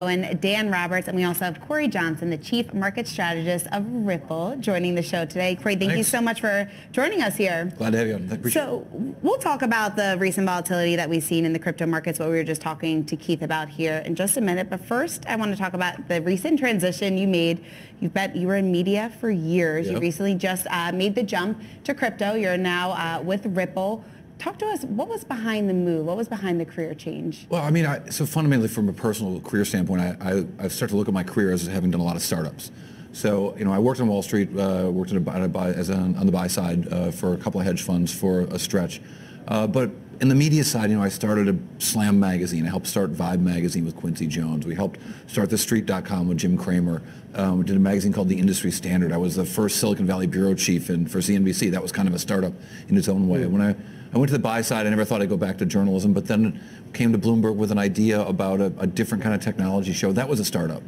And Dan Roberts, and we also have Cory Johnson, the Chief Market Strategist of Ripple, joining the show today. Cory, thank you so much for joining us here. Glad to have you on. So we'll talk about the recent volatility that we've seen in the crypto markets, what we were just talking to Keith about here in just a minute. But first, I want to talk about the recent transition you made. You were in media for years. Yep. You recently just made the jump to crypto. You're now with Ripple. Talk to us, what was behind the move? What was behind the career change? Well, I mean, so fundamentally from a personal career standpoint, I've started to look at my career as having done a lot of startups. So, I worked on Wall Street, worked on the buy side for a couple of hedge funds for a stretch. But in the media side, I started a Slam magazine. I helped start Vibe magazine with Quincy Jones. We helped start TheStreet.com with Jim Cramer. We did a magazine called The Industry Standard. I was the first Silicon Valley bureau chief for CNBC. That was kind of a startup in its own way. When I went to the buy side, I never thought I'd go back to journalism, but then came to Bloomberg with an idea about a different kind of technology show. That was a startup.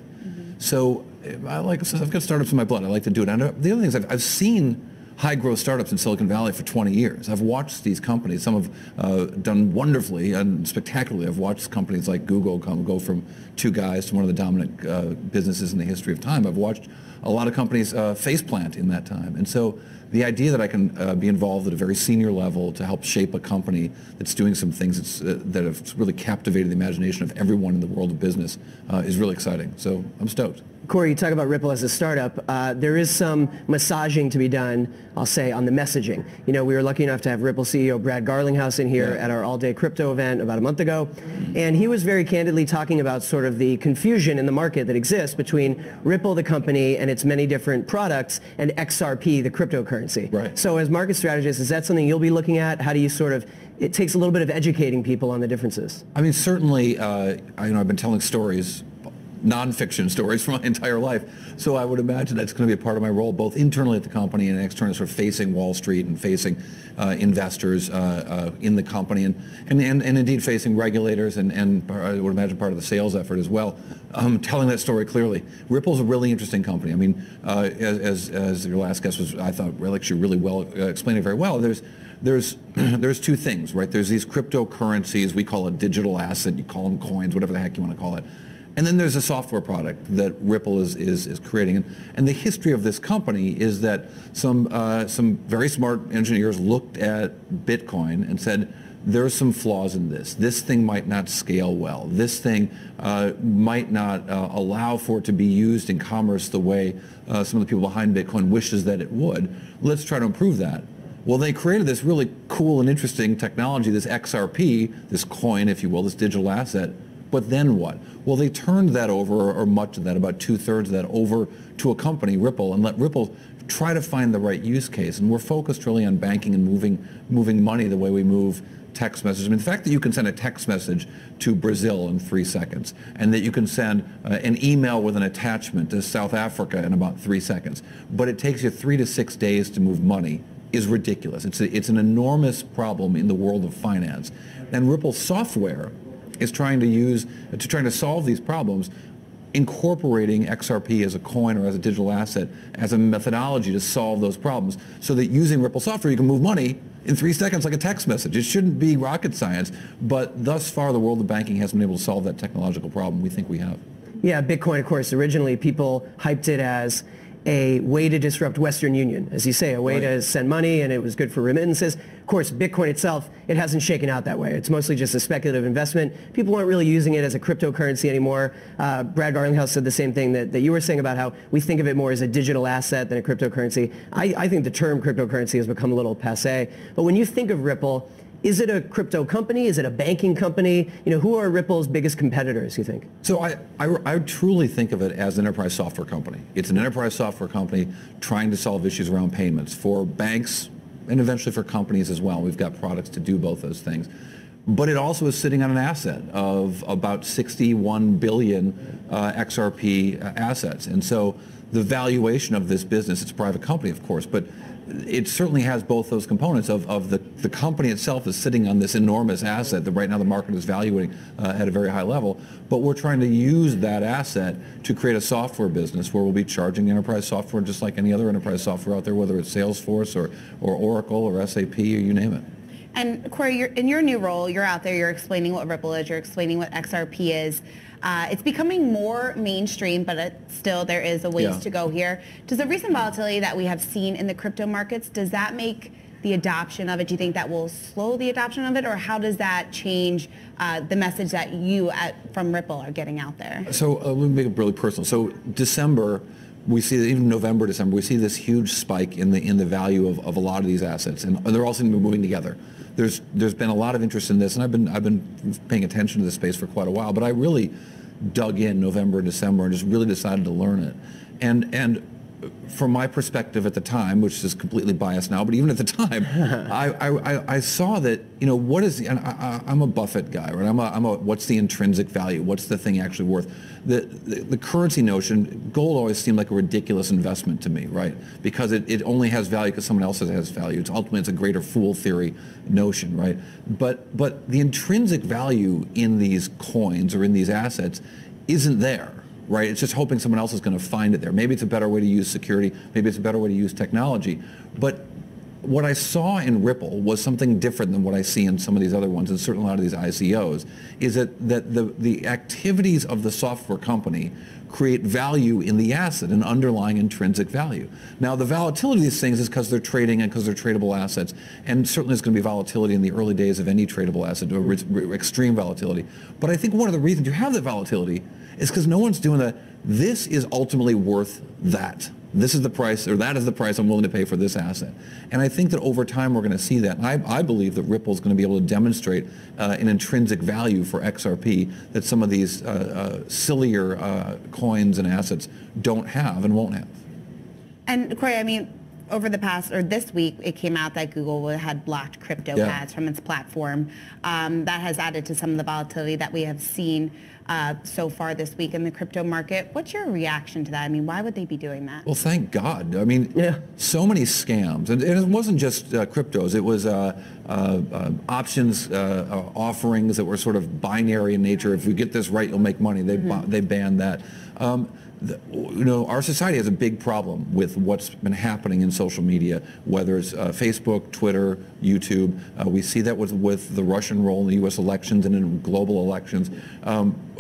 So I've got startups in my blood. I like to do it. And the other thing is I've seen high growth startups in Silicon Valley for 20 years. I've watched these companies. Some have done wonderfully and spectacularly. I've watched companies like Google go from two guys to one of the dominant businesses in the history of time. I've watched a lot of companies faceplant in that time. And so the idea that I can be involved at a very senior level to help shape a company that's doing some things that have really captivated the imagination of everyone in the world of business is really exciting. So I'm stoked. Cory, you talk about Ripple as a startup. There is some massaging to be done, I'll say, on the messaging. We were lucky enough to have Ripple CEO Brad Garlinghouse in here at our all-day crypto event about a month ago. And he was very candidly talking about sort of the confusion in the market that exists between Ripple, the company, and its many different products, and XRP, the cryptocurrency. Right. So as market strategist, is that something you'll be looking at? How do you it takes a little bit of educating people on the differences. I mean, certainly, I've been telling stories, non-fiction stories for my entire life. So I would imagine that's going to be a part of my role, both internally at the company and externally, sort of facing Wall Street and facing investors in the company and indeed facing regulators and I would imagine part of the sales effort as well. Telling that story clearly. Ripple's a really interesting company. I mean, as your last guest was, I thought, really well explained it very well. There's two things, right? There's these cryptocurrencies. We call it digital asset. You call them coins, whatever the heck you want to call it. And then there's a software product that Ripple is creating. And the history of this company is that some very smart engineers looked at Bitcoin and said, there's some flaws in this. This thing might not scale well. This thing might not allow for it to be used in commerce the way some of the people behind Bitcoin wishes that it would. Let's try to improve that. Well, they created this really cool and interesting technology, this XRP, this coin, if you will, this digital asset. But then what? Well, they turned that over, or much of that, about 2/3 of that, over to a company, Ripple, and let Ripple try to find the right use case. And we're focused really on banking and moving money the way we move text messages. I mean, the fact that you can send a text message to Brazil in 3 seconds, and that you can send an email with an attachment to South Africa in about 3 seconds, but it takes you 3 to 6 days to move money, is ridiculous. It's an enormous problem in the world of finance. And Ripple software is trying to solve these problems, incorporating XRP as a coin or as a digital asset as a methodology to solve those problems, so that using Ripple software you can move money in 3 seconds like a text message. It shouldn't be rocket science, but thus far the world of banking hasn't been able to solve that technological problem. We think we have. Yeah, Bitcoin, of course, originally people hyped it as a way to disrupt Western Union, as you say, a way to send money, and it was good for remittances. Of course, Bitcoin itself, it hasn't shaken out that way. It's mostly just a speculative investment. People aren't really using it as a cryptocurrency anymore. Brad Garlinghouse said the same thing that you were saying about how we think of it more as a digital asset than a cryptocurrency. I think the term cryptocurrency has become a little passé. But when you think of Ripple, is it a crypto company? Is it a banking company? Who are Ripple's biggest competitors, you think? So I truly think of it as an enterprise software company. It's an enterprise software company trying to solve issues around payments for banks and eventually for companies as well. We've got products to do both those things. But it also is sitting on an asset of about 61 billion XRP assets. And so the valuation of this business, it's a private company, of course, but it certainly has both those components of the company itself is sitting on this enormous asset that right now the market is valuing at a very high level. But we're trying to use that asset to create a software business where we'll be charging enterprise software just like any other enterprise software out there, whether it's Salesforce or Oracle or SAP or you name it. And Cory, in your new role, you're out there, you're explaining what Ripple is, you're explaining what XRP is. It's becoming more mainstream, but still there is a ways to go here. Does the recent volatility that we have seen in the crypto markets, does that make the adoption of it? Do you think that will slow the adoption of it, or how does that change the message that you from Ripple are getting out there? So let me make it really personal. So December, we see that even November, December, we see this huge spike in the value of a lot of these assets, and they're all seem to be moving together. There's been a lot of interest in this, and I've been paying attention to this space for quite a while. But I really dug in November and December and just really decided to learn it. And from my perspective at the time, which is completely biased now, but even at the time, I saw that, what is and I'm a Buffett guy, right? I'm a what's the intrinsic value? What's the thing actually worth? The currency notion, gold always seemed like a ridiculous investment to me, right? Because it only has value because someone else has value. Ultimately, it's a greater fool theory notion, right? But the intrinsic value in these coins or in these assets isn't there. Right? It's just hoping someone else is going to find it there. Maybe it's a better way to use security. Maybe it's a better way to use technology. But what I saw in Ripple was something different than what I see in some of these other ones, and certainly a lot of these ICOs, is that the activities of the software company create value in the asset, an underlying intrinsic value. Now, the volatility of these things is because they're trading and because they're tradable assets, and certainly there's going to be volatility in the early days of any tradable asset, or extreme volatility. But I think one of the reasons you have the volatility is because no one's doing that. This is ultimately worth that. This is the price, or that is the price I'm willing to pay for this asset. And I think that over time we're going to see that. And I believe that Ripple is going to be able to demonstrate an intrinsic value for XRP that some of these sillier coins and assets don't have and won't have. And Cory, I mean, over the past, or this week, it came out that Google had blocked crypto ads from its platform. That has added to some of the volatility that we have seen so far this week in the crypto market. What's your reaction to that? I mean, why would they be doing that? Well, thank God. I mean, so many scams. And it wasn't just cryptos. It was options offerings that were sort of binary in nature. If you get this right, you'll make money. They banned that. Our society has a big problem with what's been happening in social media, whether it's Facebook, Twitter, YouTube. We see that with the Russian role in the U.S. elections and in global elections.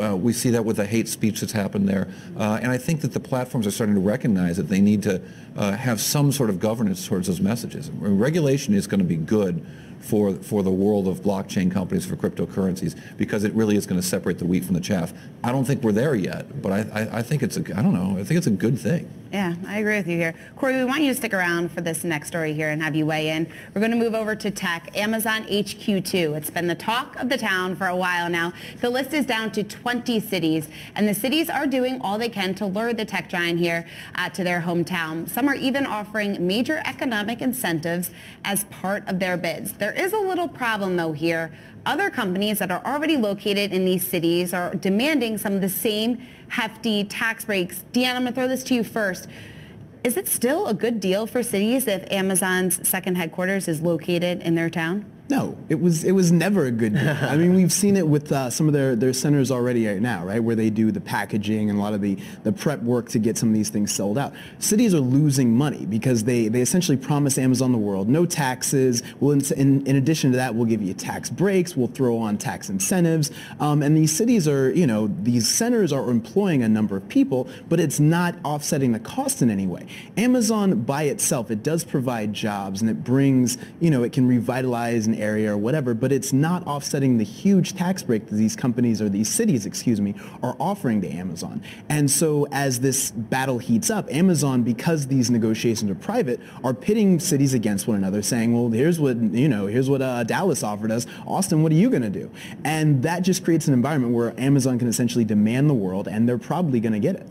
We see that with the hate speech that's happened there. And I think that the platforms are starting to recognize that they need to have some sort of governance towards those messages. Regulation is going to be good for the world of blockchain companies, for cryptocurrencies, because it really is going to separate the wheat from the chaff. I don't think we're there yet, but I think it's I think it's a good thing. Yeah, I agree with you here. Cory, we want you to stick around for this next story here and have you weigh in. We're going to move over to tech. Amazon HQ2. It's been the talk of the town for a while now. The list is down to 20 cities, and the cities are doing all they can to lure the tech giant here to their hometown. Some are even offering major economic incentives as part of their bids. There is a little problem, though, here. Other companies that are already located in these cities are demanding some of the same hefty tax breaks. Deanna, I'm going to throw this to you first. Is it still a good deal for cities if Amazon's second headquarters is located in their town? No, it was never a good deal. I mean, we've seen it with some of their centers already right now, right, where they do the packaging and a lot of the prep work to get some of these things sold out. Cities are losing money because they essentially promise Amazon the world, no taxes. We'll, in addition to that, we'll give you tax breaks. We'll throw on tax incentives. And these cities are, these centers are employing a number of people, but it's not offsetting the cost in any way. Amazon by itself, it does provide jobs and it brings, it can revitalize an area or whatever, but it's not offsetting the huge tax break that these companies, or these cities, are offering to Amazon. And so as this battle heats up, Amazon, because these negotiations are private, are pitting cities against one another, saying, well, here's what Dallas offered us. Austin, what are you going to do? And that just creates an environment where Amazon can essentially demand the world, and they're probably going to get it.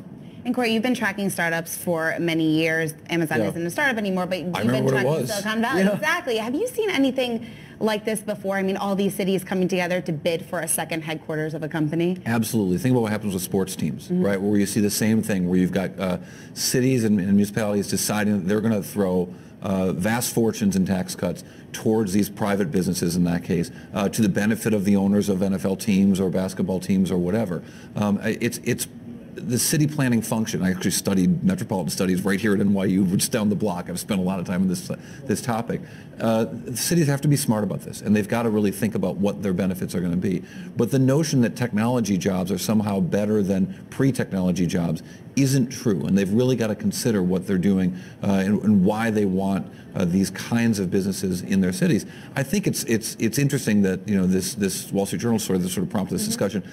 And Cory, you've been tracking startups for many years. Amazon isn't a startup anymore, but you've been tracking Silicon Valley. Yeah. Exactly. Have you seen anything like this before? I mean, all these cities coming together to bid for a second headquarters of a company? Absolutely. Think about what happens with sports teams, right? Where you see the same thing, where you've got cities and municipalities deciding that they're going to throw vast fortunes in tax cuts towards these private businesses, in that case, to the benefit of the owners of NFL teams or basketball teams or whatever. It's the city planning function, I actually studied metropolitan studies right here at NYU, just down the block. I've spent a lot of time on this topic. The cities have to be smart about this, and they've got to really think about what their benefits are going to be. But the notion that technology jobs are somehow better than pre-technology jobs isn't true, and they've really got to consider what they're doing and why they want these kinds of businesses in their cities. I think it's interesting that this Wall Street Journal story that sort of prompted this discussion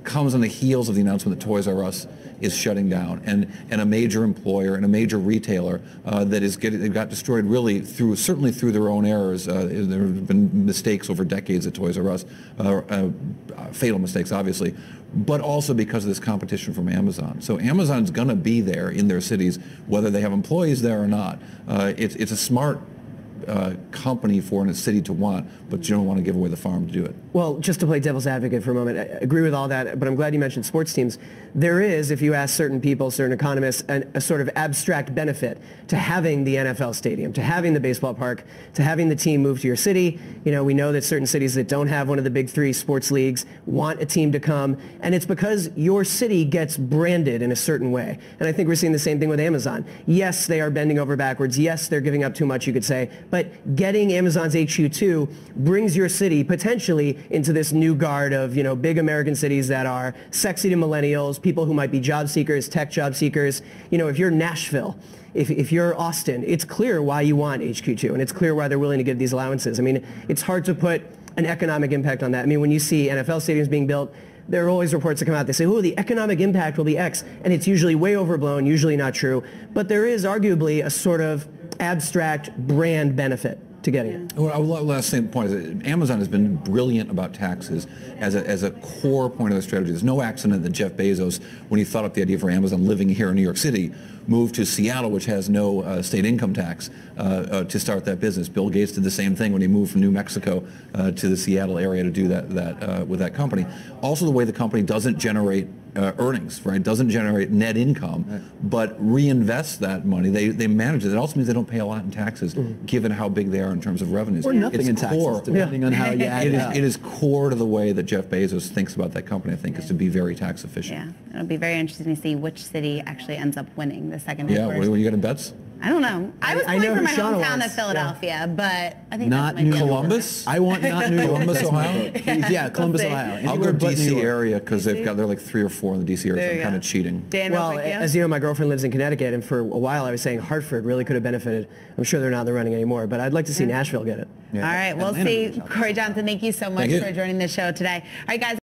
comes on the heels of the announcement that Toys R Us is shutting down, and a major employer and a major retailer that got destroyed really certainly through their own errors. There have been mistakes over decades at Toys R Us, fatal mistakes obviously, but also because of this competition from Amazon. So Amazon's going to be there in their cities, whether they have employees there or not. It's a smart company for a city to want, but you don't want to give away the farm to do it. Well, just to play devil's advocate for a moment, I agree with all that, but I'm glad you mentioned sports teams. There is, if you ask certain people, certain economists, a sort of abstract benefit to having the NFL stadium, to having the baseball park, to having the team move to your city. We know that certain cities that don't have one of the big three sports leagues want a team to come, and it's because your city gets branded in a certain way. And I think we're seeing the same thing with Amazon. Yes, they are bending over backwards. Yes, they're giving up too much, you could say, but getting Amazon's HQ2 brings your city potentially into this new guard of, big American cities that are sexy to millennials, people who might be job seekers, tech job seekers. If you're Nashville, if you're Austin, it's clear why you want HQ2, and it's clear why they're willing to give these allowances. I mean, it's hard to put an economic impact on that. I mean, when you see NFL stadiums being built, there are always reports that come out. They say, oh, the economic impact will be X, and it's usually way overblown, usually not true. But there is arguably a sort of abstract brand benefit to getting it. Well, last point is that Amazon has been brilliant about taxes as a core point of the strategy. There's no accident that Jeff Bezos, when he thought up the idea for Amazon living here in New York City, moved to Seattle, which has no state income tax, to start that business. Bill Gates did the same thing when he moved from New Mexico to the Seattle area to do that with that company. Also, the way the company doesn't generate earnings, right? Doesn't generate net income, but reinvests that money. They manage it. It also means they don't pay a lot in taxes, given how big they are in terms of revenues. Or nothing in taxes, depending on how you add it up. It is core to the way that Jeff Bezos thinks about that company, I think, is to be very tax efficient. Yeah, it'll be very interesting to see which city actually ends up winning the second headquarters. Yeah, what you got in bets? I don't know. I was pulling for my hometown of Philadelphia, but I think not New Columbus. I want not New York. Columbus, Ohio. Yeah, Columbus, Ohio. I'll go DC area because they're like 3 or 4 in the DC area. So I'm kind of cheating. Dan, well, as you know, my girlfriend lives in Connecticut, and for a while I was saying Hartford really could have benefited. I'm sure they're not in the running anymore, but I'd like to see Nashville get it. Yeah. All right, we'll see. Cory Johnson, thank you so much for joining the show today. All right, guys.